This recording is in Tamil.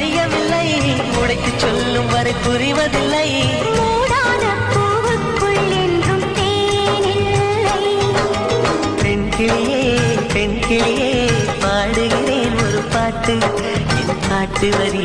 தெரியவில்லை உடைத்து சொல்லும் வரை புரிவதில்லை மூடாத பூவுக்குள் என்றும் தேனில்லை பெண் கிளியே பாடுகிறேன் ஒரு பாட்டு என் பாட்டு வரி